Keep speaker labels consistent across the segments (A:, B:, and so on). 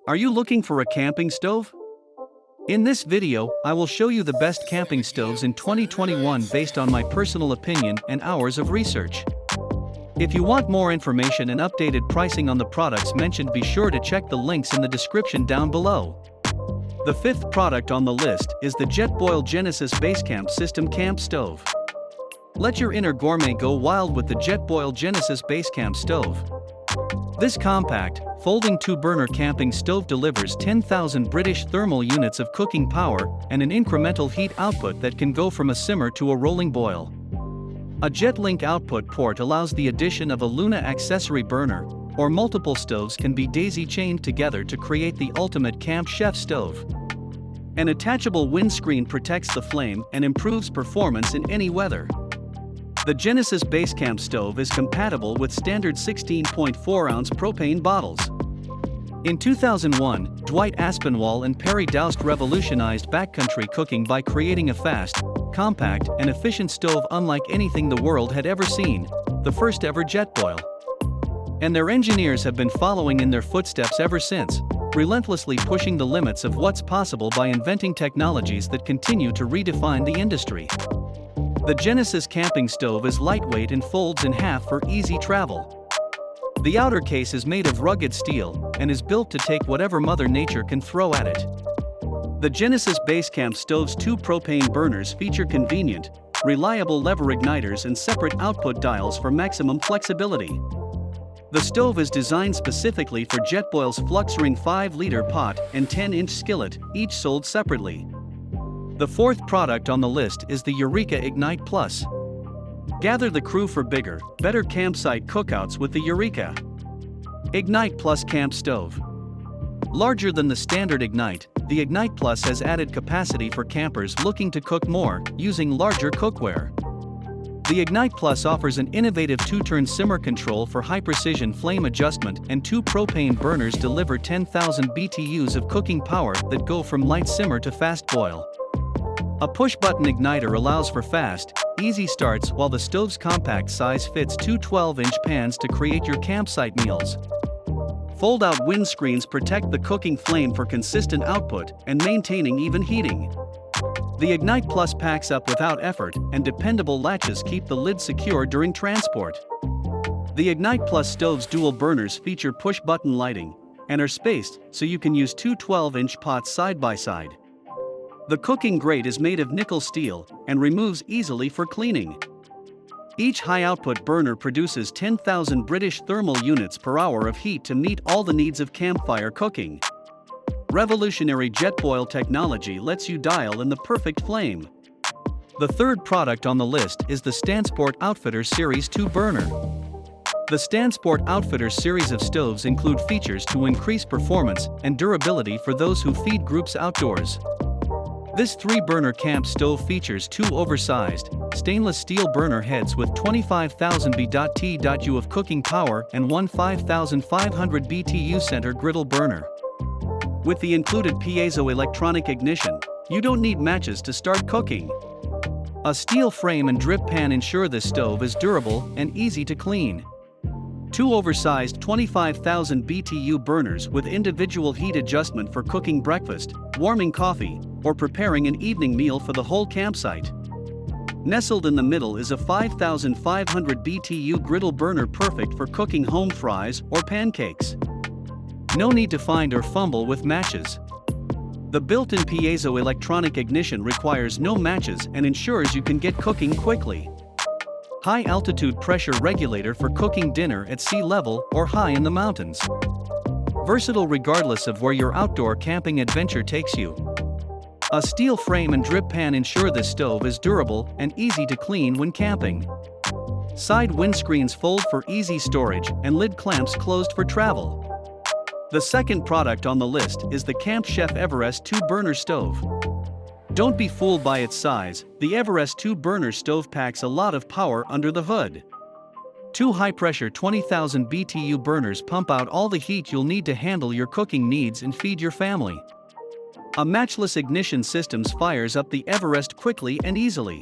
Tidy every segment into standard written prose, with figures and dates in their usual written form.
A: Are you looking for a camping stove? In this video, I will show you the best camping stoves in 2021 based on my personal opinion and hours of research. If you want more information and updated pricing on the products mentioned, be sure to check the links in the description down below. The fifth product on the list is the Jetboil Genesis Basecamp System Camp Stove. Let your inner gourmet go wild with the Jetboil Genesis Basecamp Stove. This compact, folding 2-burner camping stove delivers 10,000 British thermal units of cooking power and an incremental heat output that can go from a simmer to a rolling boil. A JetLink output port allows the addition of a Luna accessory burner, or multiple stoves can be daisy-chained together to create the ultimate camp chef stove. An attachable windscreen protects the flame and improves performance in any weather. The Genesis Basecamp stove is compatible with standard 16.4-ounce propane bottles. In 2001, Dwight Aspinwall and Perry Doust revolutionized backcountry cooking by creating a fast, compact, and efficient stove unlike anything the world had ever seen, the first ever Jetboil. And their engineers have been following in their footsteps ever since, relentlessly pushing the limits of what's possible by inventing technologies that continue to redefine the industry. The Genesis camping stove is lightweight and folds in half for easy travel. The outer case is made of rugged steel and is built to take whatever Mother Nature can throw at it. The Genesis Basecamp stove's 2 propane burners feature convenient, reliable lever igniters and separate output dials for maximum flexibility. The stove is designed specifically for Jetboil's FluxRing 5-liter pot and 10-inch skillet, each sold separately. The fourth product on the list is the Eureka Ignite Plus. Gather the crew for bigger, better campsite cookouts with the Eureka Ignite Plus Camp Stove. Larger than the standard Ignite, the Ignite Plus has added capacity for campers looking to cook more, using larger cookware. The Ignite Plus offers an innovative 2-turn simmer control for high-precision flame adjustment, and 2 propane burners deliver 10,000 BTUs of cooking power that go from light simmer to fast boil. A push-button igniter allows for fast, easy starts, while the stove's compact size fits 2 12-inch pans to create your campsite meals. Fold-out windscreens protect the cooking flame for consistent output and maintaining even heating. The Ignite Plus packs up without effort, and dependable latches keep the lid secure during transport. The Ignite Plus stove's dual burners feature push-button lighting and are spaced so you can use 2 12-inch pots side by side. The cooking grate is made of nickel steel and removes easily for cleaning. Each high-output burner produces 10,000 British thermal units per hour of heat to meet all the needs of campfire cooking. Revolutionary Jetboil technology lets you dial in the perfect flame. The third product on the list is the Stansport Outfitter Series 2-burner. The Stansport Outfitter series of stoves include features to increase performance and durability for those who feed groups outdoors. This 3-burner camp stove features 2 oversized, stainless steel burner heads with 25,000 BTU of cooking power and 1 5,500 BTU center griddle burner. With the included piezoelectronic ignition, you don't need matches to start cooking. A steel frame and drip pan ensure this stove is durable and easy to clean. 2 oversized 25,000 BTU burners with individual heat adjustment for cooking breakfast, warming coffee, or preparing an evening meal for the whole campsite. Nestled in the middle is a 5,500 BTU griddle burner perfect for cooking home fries or pancakes. No need to find or fumble with matches. The built-in piezoelectronic ignition requires no matches and ensures you can get cooking quickly. High-altitude pressure regulator for cooking dinner at sea level or high in the mountains. Versatile regardless of where your outdoor camping adventure takes you. A steel frame and drip pan ensure this stove is durable and easy to clean when camping. Side windscreens fold for easy storage and lid clamps closed for travel. The second product on the list is the Camp Chef Everest 2-burner stove. Don't be fooled by its size, the Everest 2-burner stove packs a lot of power under the hood. 2 high-pressure 20,000 BTU burners pump out all the heat you'll need to handle your cooking needs and feed your family. A matchless ignition system fires up the Everest quickly and easily.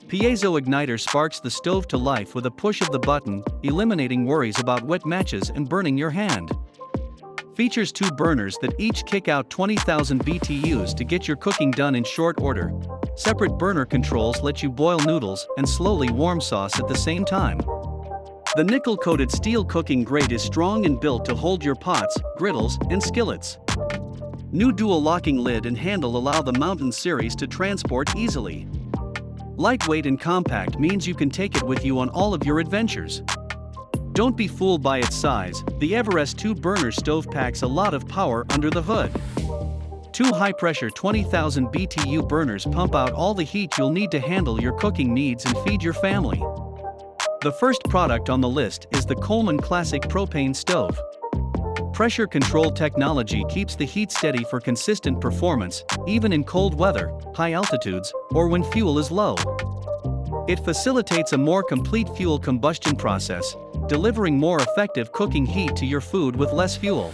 A: Piezo igniter sparks the stove to life with a push of the button, eliminating worries about wet matches and burning your hand. Features 2 burners that each kick out 20,000 BTUs to get your cooking done in short order. Separate burner controls let you boil noodles and slowly warm sauce at the same time. The nickel-coated steel cooking grate is strong and built to hold your pots, griddles, and skillets. New dual locking lid and handle allow the Mountain series to transport easily. Lightweight and compact means you can take it with you on all of your adventures. Don't be fooled by its size, the Everest 2-burner stove packs a lot of power under the hood. 2 high-pressure 20,000 BTU burners pump out all the heat you'll need to handle your cooking needs and feed your family. The first product on the list is the Coleman Classic Propane Stove. Pressure control technology keeps the heat steady for consistent performance, even in cold weather, high altitudes, or when fuel is low. It facilitates a more complete fuel combustion process, delivering more effective cooking heat to your food with less fuel.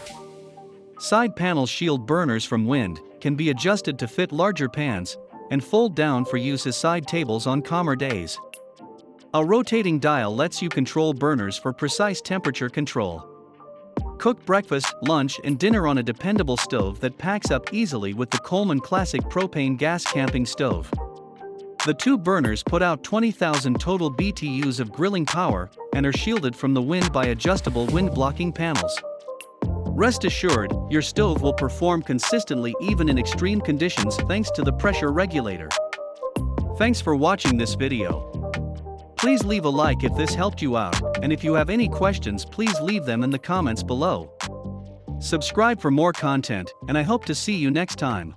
A: Side panels shield burners from wind, can be adjusted to fit larger pans, and fold down for use as side tables on calmer days. A rotating dial lets you control burners for precise temperature control. Cook breakfast, lunch, and dinner on a dependable stove that packs up easily with the Coleman Classic Propane Gas Camping Stove. The 2 burners put out 20,000 total BTUs of grilling power and are shielded from the wind by adjustable wind-blocking panels. Rest assured, your stove will perform consistently even in extreme conditions thanks to the pressure regulator. Thanks for watching this video. Please leave a like if this helped you out, and if you have any questions please leave them in the comments below. Subscribe for more content, and I hope to see you next time.